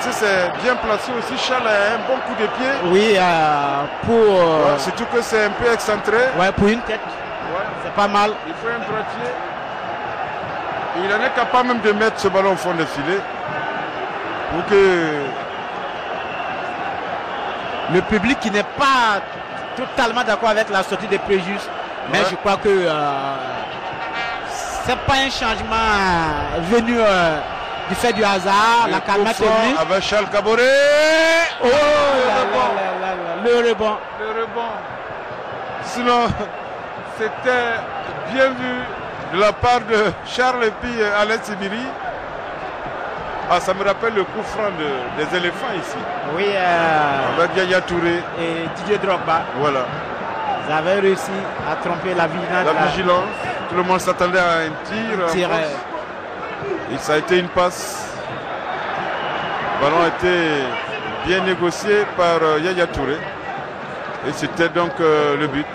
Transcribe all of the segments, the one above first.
placé, c'est bien placé aussi. Charles a un bon coup de pied. Oui, Ouais, surtout que c'est un peu excentré. Ouais, pour une tête. Ouais. C'est pas mal. Il faut un droitier. Il en est capable même de mettre ce ballon au fond de filet. Pour que le public qui n'est pas totalement d'accord avec la sortie de Préjus, mais je crois que c'est pas un changement venu du fait du hasard. La calmette est venue. avec Charles Caboret. Oh le rebond. Le rebond. Sinon, c'était bien vu de la part de Charles et puis Alain Sibiri. Ah, ça me rappelle le coup franc des éléphants ici. Oui. Avec Yaya Touré. Et Didier Drogba. Voilà. Ils avaient réussi à tromper la vigilance. La vigilance. Tout le monde s'attendait à un tir. Et ça a été une passe. Le ballon a été bien négocié par Yaya Touré. Et c'était donc le but.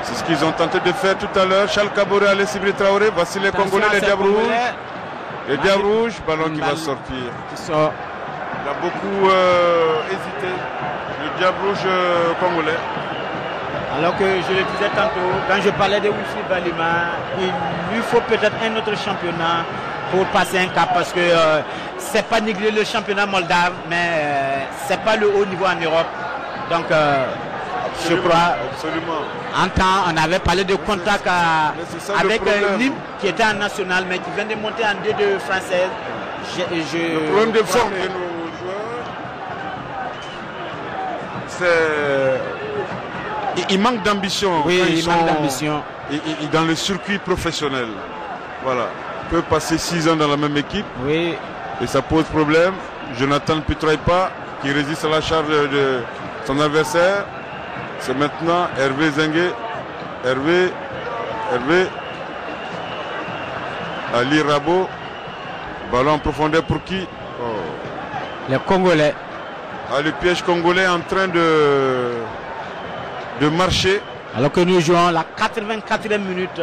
C'est ce qu'ils ont tenté de faire tout à l'heure. Charles Caboret, Alain Sibiri Traoré. Voici les Congolais, les Diables Rouges. Les Diables Rouges, ballon qui va sortir. Qui sort. Il a beaucoup hésité. Le Diable Rouge congolais. Alors que je le disais tantôt, quand je parlais de Wilfried Balima, il lui faut peut-être un autre championnat pour passer un cap, parce que c'est pas négliger le championnat moldave, mais c'est pas le haut niveau en Europe. Donc je crois, en temps, on avait parlé de contact avec Nîmes qui était en national, mais qui vient de monter en D2 française. Le problème de forme de nos joueurs, c'est il manque d'ambition. Oui, il manque d'ambition. Dans le circuit professionnel. Voilà. Il peut passer 6 ans dans la même équipe. Oui. Et ça pose problème. Jonathan Pitraïpa qui résiste à la charge de son adversaire. C'est maintenant Hervé Zengue. Hervé. Ali Rabo. Ballon en profondeur pour qui? Les Congolais. Ah, le piège congolais en train de marcher. Alors que nous jouons la 84e minute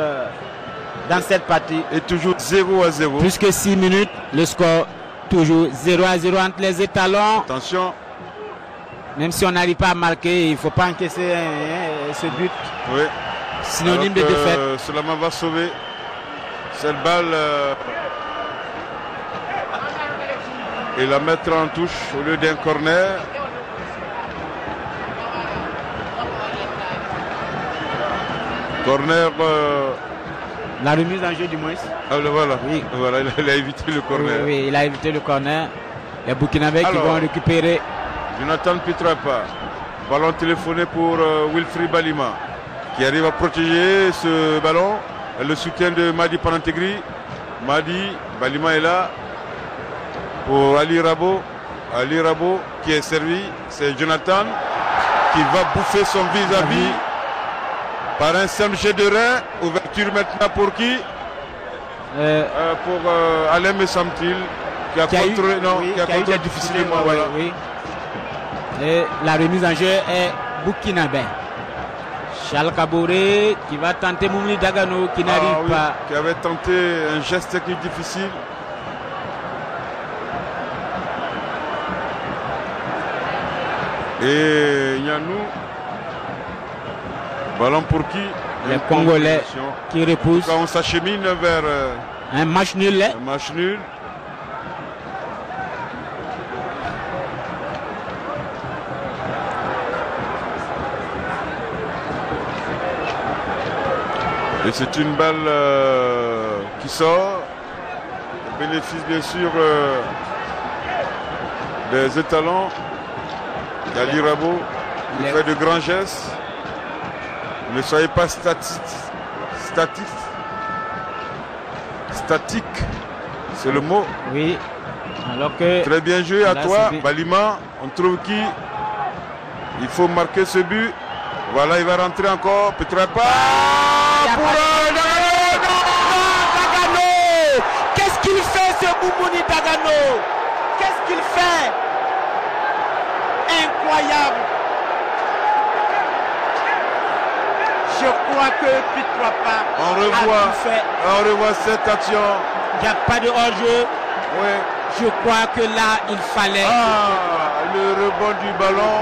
dans cette partie. Et toujours 0-0. Plus que 6 minutes, le score toujours 0-0 entre les étalons. Attention. Même si on n'arrive pas à marquer, il ne faut pas encaisser ce but. Oui. Synonyme de défaite. Solama va sauver cette balle et la mettre en touche au lieu d'un corner. Corner. La remise en jeu du moins. Ah, voilà. Oui. Voilà, il a évité le corner. Oui, il a évité le corner. Les Burkinabés qui vont récupérer. Jonathan Pitraïpa. Ballon téléphoné pour Wilfried Balima, qui arrive à protéger ce ballon. Le soutien de Madi Panantegri. Madi, Balima est là pour Ali Rabo. Ali Rabo qui est servi. C'est Jonathan qui va bouffer son vis-à-vis par un simple jet de rein. Ouverture maintenant pour qui? Pour Alain Messamtil qui a contrôlé difficilement. Voilà. Oui. Et la remise en jeu est Burkinabé. Charles Caboret qui va tenter Moumli Dagano qui n'arrive pas. Qui avait tenté un geste technique difficile. Et Yanou. Ballon pour qui? Les Congolais qui repoussent. Quand on s'achemine vers un match nul. Un match nul. Et c'est une balle qui sort. Au bénéfice bien sûr des étalons. Ali Rabo fait de grands gestes. Ne soyez pas statique. Statique, c'est le mot. Oui. Alors que très bien joué à toi, Balima. On trouve qui? Il faut marquer ce but. Voilà, il va rentrer encore. Peut-être pas. Pour Dagano. Qu'est-ce qu'il fait ce Boubouni Dagano? Qu'est-ce qu'il fait? Incroyable. Je crois que Pitraïpa on revoit cette action. Il n'y a pas de hors-jeu. Oui. Je crois que là, il fallait... Le rebond du ballon.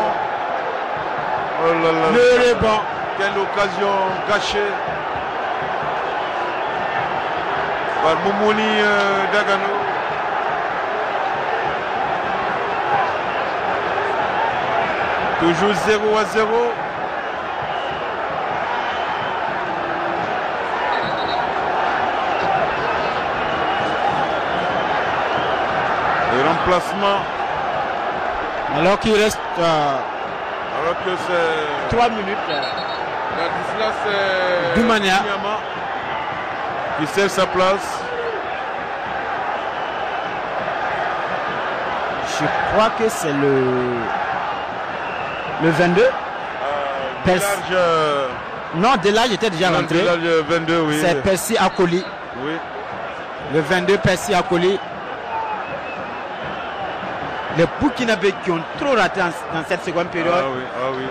Oh là là. Le rebond. Quelle occasion gâchée par Moumouni Dagano. Toujours 0-0. Le remplacement. Alors qu'il reste Alors que c'est 3 minutes. Ladislas Doumania qui cède sa place. Je crois que c'est le 22. Delage, Non, Delage était déjà rentré. Delage 22, oui. C'est Percy Akoli. Oui. Le 22, Percy Akoli. Les Burkinabés qui ont trop raté dans cette seconde période. Oui.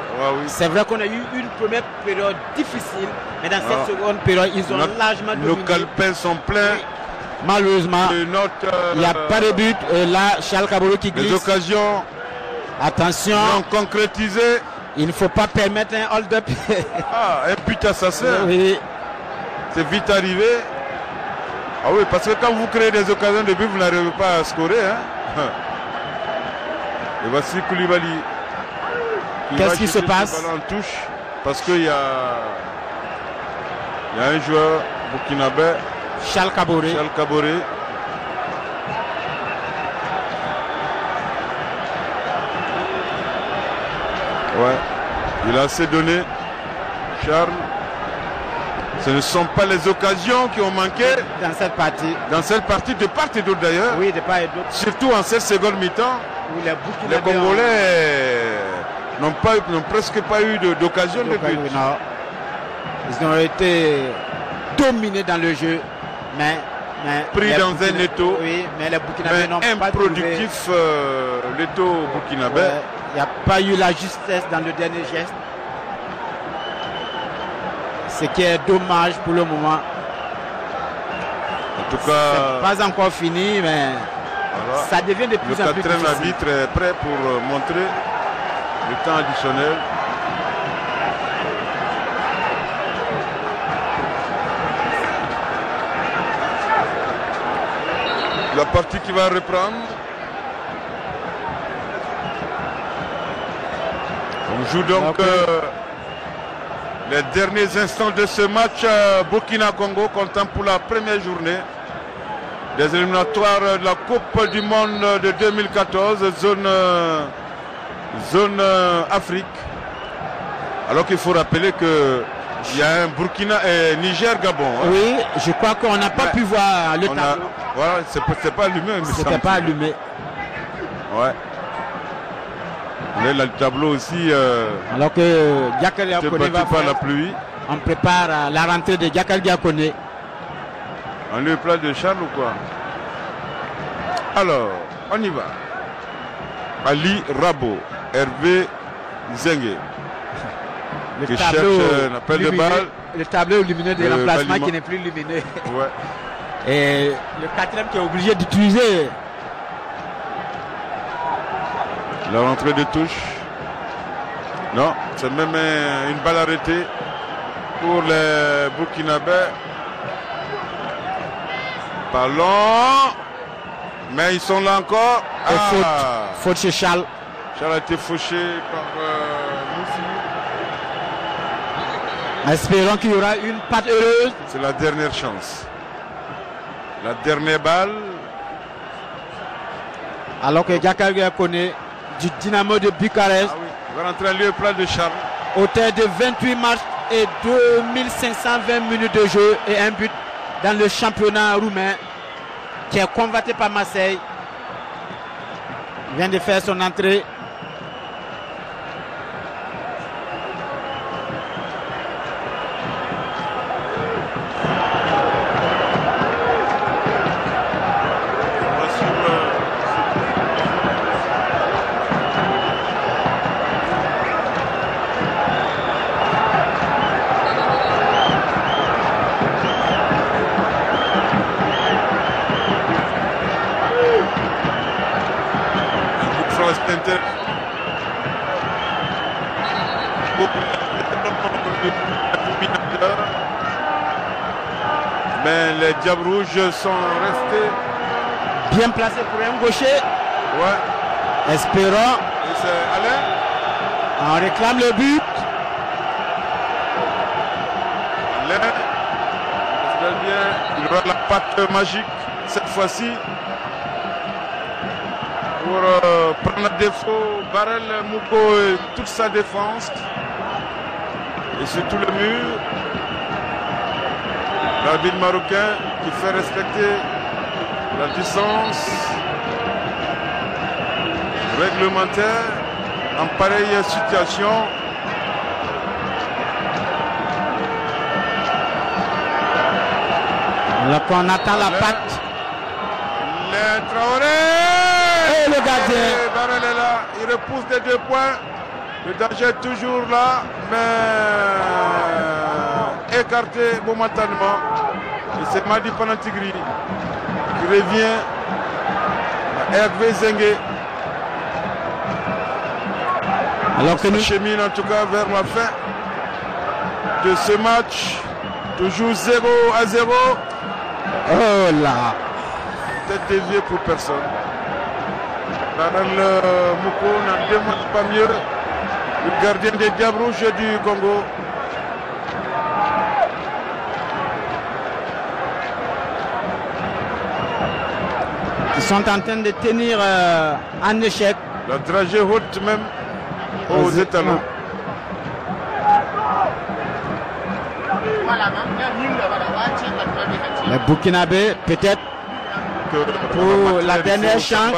C'est vrai qu'on a eu une première période difficile, mais dans cette seconde période, ils ont largement dominé. Nos calepins sont pleins. Malheureusement, il n'y a pas de but. Et là, Charles Kaboro qui glisse. Les occasions Attention. non concrétisées. Il ne faut pas permettre un hold-up. Un but assassin. Oui. C'est vite arrivé. Ah oui, parce que quand vous créez des occasions de but, vous n'arrivez pas à scorer. Hein. Et voici Koulibaly. Qu'est-ce qui se passe? Le ballon en touche parce qu'il y a un joueur burkinabé, Charles Kaboré. Ouais, il a assez donné. Charles. Ce ne sont pas les occasions qui ont manqué dans cette partie. Dans cette partie, de part et d'autre d'ailleurs. Oui, de part et d'autre. Surtout en cette seconde mi-temps. Les Congolais n'ont presque pas eu d'occasion de but. Non. Ils ont été dominés dans le jeu, mais pris dans un étau. Oui, mais les Burkinabés n'ont pas improductif l'étau burkinabé. Il n'y a pas eu la justesse dans le dernier geste. Ce qui est dommage pour le moment. En tout cas, c'est pas encore fini, mais voilà. Ça devient de plus en plus difficile. Le quatrième arbitre est prêt pour montrer le temps additionnel. La partie qui va reprendre. On joue donc les derniers instants de ce match. Burkina-Congo comptant pour la première journée des éliminatoires de la Coupe du Monde de 2014, zone Afrique. Alors qu'il faut rappeler qu'il y a un Burkina et Niger-Gabon. Hein. Oui, je crois qu'on n'a pas pu voir le tableau. Voilà, c'est pas allumé. C'était pas allumé. Ouais. Le tableau aussi. Alors que Diakal Diakone va faire la pluie. On prépare la rentrée de Diakal Diakone. En lieu plat de Charles ou quoi? Alors, on y va. Ali Rabo, Hervé Zengue. Qui cherche un appel de balle. Le tableau lumineux de remplacement qui n'est plus lumineux. Ouais. Et le quatrième qui est obligé d'utiliser. La rentrée de touche. Non, c'est même une balle arrêtée pour les Burkinabés. Ballon. Mais ils sont là encore. Faute chez Charles. Charles a été fauché par Moussi. Espérons qu'il y aura une patte heureuse. C'est la dernière chance. La dernière balle. Alors que Diakal Diakone du Dynamo de Bucarest. Ah oui, il va rentrer à lieu plat de Charles. Auteur de 28 matchs et 2520 minutes de jeu et un but dans le championnat roumain qui est convoité par Marseille. Il vient de faire son entrée. va rester intéressant. Mais les Diables Rouges sont restés bien placés pour un gaucher. Ouais. Espérons. Et c'est Alain. On réclame le but. Alain. Bien. Il aura la patte magique cette fois-ci pour prendre à défaut Barel Mouko et toute sa défense. Et surtout le mur. L'arbitre marocain qui fait respecter la distance réglementaire en pareille situation. Alors qu'on attend la patte. Le Traoré. Et le gardien. Barel est là, il repousse des 2 points. Le danger est toujours là, mais écarté momentanément. Et c'est Madi Panantigri qui revient à Hervé Zengue. Alors que nous cheminons en tout cas vers la fin de ce match. Toujours 0-0. oh là. Peut-être dévié pour personne. Barel Mouko n'en demande pas mieux. Le gardien des Diables Rouges du Congo. Ils sont en train de tenir en échec. La dragée haute même aux étalons. Les Burkinabés, peut-être pour la dernière chance.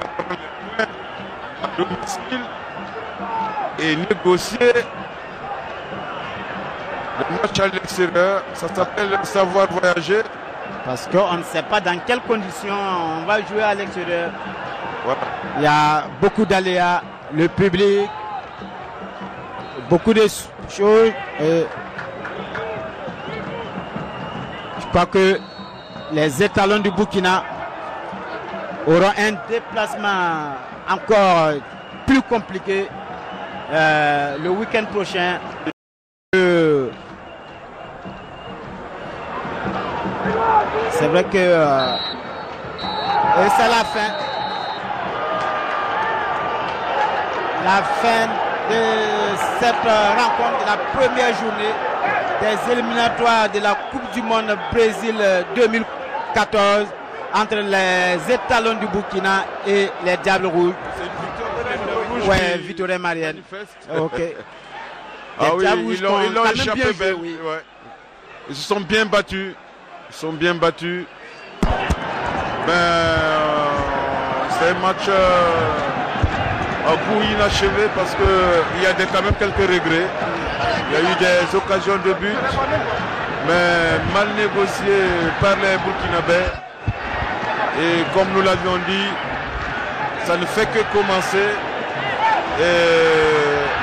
Et négocier le match à l'extérieur, ça s'appelle savoir voyager. Parce qu'on ne sait pas dans quelles conditions on va jouer à l'extérieur. Voilà. Il y a beaucoup d'aléas, le public, beaucoup de choses. Et je crois que les étalons du Burkina auront un déplacement encore plus compliqué le week-end prochain. C'est vrai que et c'est la fin. La fin de cette rencontre de la première journée des éliminatoires de la Coupe du Monde Brésil 2014 entre les étalons du Burkina et les Diables Rouges. Ouais, Victorien Marienne. Ok. Ah oui, ils l'ont échappé belle. Oui. Ouais. Ils se sont bien battus. Ils sont bien battus. C'est un match à coup inachevé parce qu'il y a quand même quelques regrets. Il y a eu des occasions de but, mais mal négociées par les Burkinabés. Et comme nous l'avions dit, ça ne fait que commencer. Et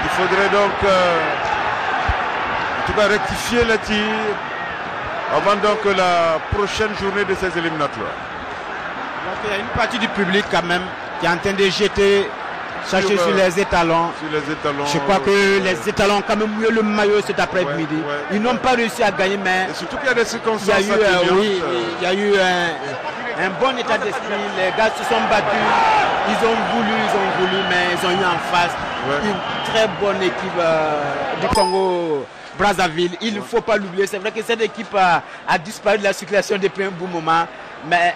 il faudrait donc en tout cas rectifier les tirs avant donc la prochaine journée de ces éliminatoires. Donc il y a une partie du public quand même qui est en train de jeter, chercher sur les étalons. Je crois que les étalons ont quand même mieux le maillot cet après-midi. Ils n'ont pas réussi à gagner, mais et surtout qu'il y a des circonstances. Il y a eu un bon état d'esprit. Les gars se sont battus. Ils ont voulu, mais ils ont eu en face une très bonne équipe du Congo Brazzaville. Il ne faut pas l'oublier. C'est vrai que cette équipe a disparu de la circulation depuis un bon moment, mais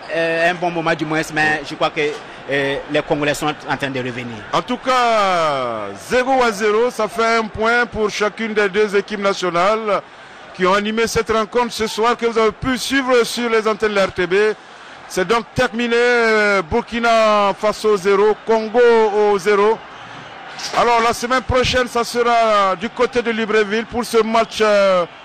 un bon moment du moins. Mais je crois que les Congolais sont en train de revenir. En tout cas, 0-0, ça fait un point pour chacune des deux équipes nationales qui ont animé cette rencontre ce soir que vous avez pu suivre sur les antennes de l'RTB. C'est donc terminé, Burkina Faso 0, Congo au 0. Alors la semaine prochaine, ça sera du côté de Libreville pour ce match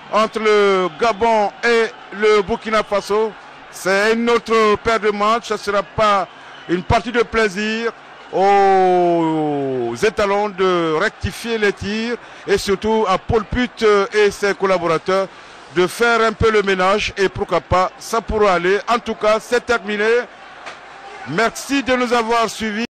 entre le Gabon et le Burkina Faso. C'est une autre paire de matchs, ça ne sera pas une partie de plaisir aux étalons de rectifier les tirs et surtout à Paul Put et ses collaborateurs de faire un peu le ménage et pourquoi pas, ça pourra aller. En tout cas, c'est terminé. Merci de nous avoir suivis.